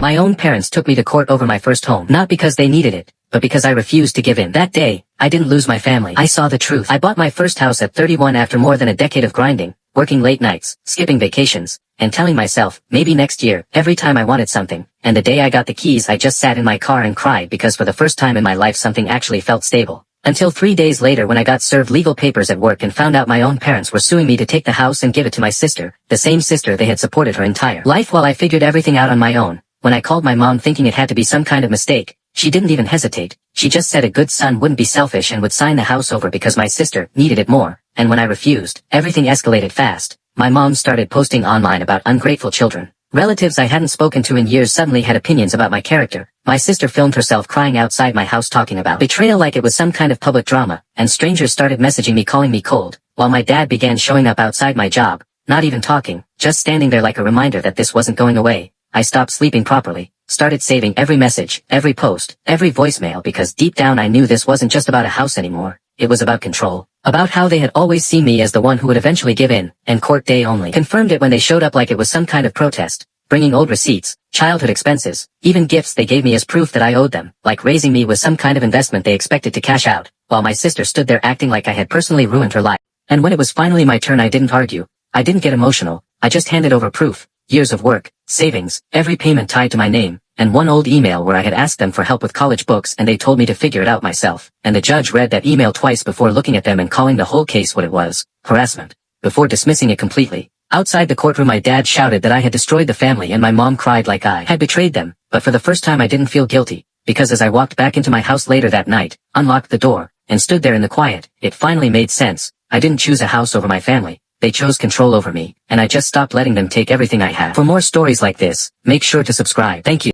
My own parents took me to court over my first home, not because they needed it, but because I refused to give in. That day, I didn't lose my family. I saw the truth. I bought my first house at 31 after more than a decade of grinding, working late nights, skipping vacations, and telling myself, maybe next year, every time I wanted something. And the day I got the keys, I just sat in my car and cried because for the first time in my life something actually felt stable. Until 3 days later when I got served legal papers at work and found out my own parents were suing me to take the house and give it to my sister, the same sister they had supported her entire life while I figured everything out on my own. When I called my mom thinking it had to be some kind of mistake, she didn't even hesitate. She just said a good son wouldn't be selfish and would sign the house over because my sister needed it more. And when I refused, everything escalated fast. My mom started posting online about ungrateful children. Relatives I hadn't spoken to in years suddenly had opinions about my character. My sister filmed herself crying outside my house talking about betrayal like it was some kind of public drama, and strangers started messaging me calling me cold, while my dad began showing up outside my job, not even talking, just standing there like a reminder that this wasn't going away. I stopped sleeping properly, started saving every message, every post, every voicemail because deep down I knew this wasn't just about a house anymore. It was about control. About how they had always seen me as the one who would eventually give in, and court day only confirmed it when they showed up like it was some kind of protest, bringing old receipts, childhood expenses, even gifts they gave me as proof that I owed them, like raising me was some kind of investment they expected to cash out, while my sister stood there acting like I had personally ruined her life. And when it was finally my turn I didn't argue, I didn't get emotional, I just handed over proof, years of work, savings, every payment tied to my name, and one old email where I had asked them for help with college books and they told me to figure it out myself. And the judge read that email twice before looking at them and calling the whole case what it was, harassment, before dismissing it completely. Outside the courtroom my dad shouted that I had destroyed the family and my mom cried like I had betrayed them, but for the first time I didn't feel guilty, because as I walked back into my house later that night, unlocked the door, and stood there in the quiet, it finally made sense. I didn't choose a house over my family. They chose control over me, and I just stopped letting them take everything I had. For more stories like this, make sure to subscribe. Thank you.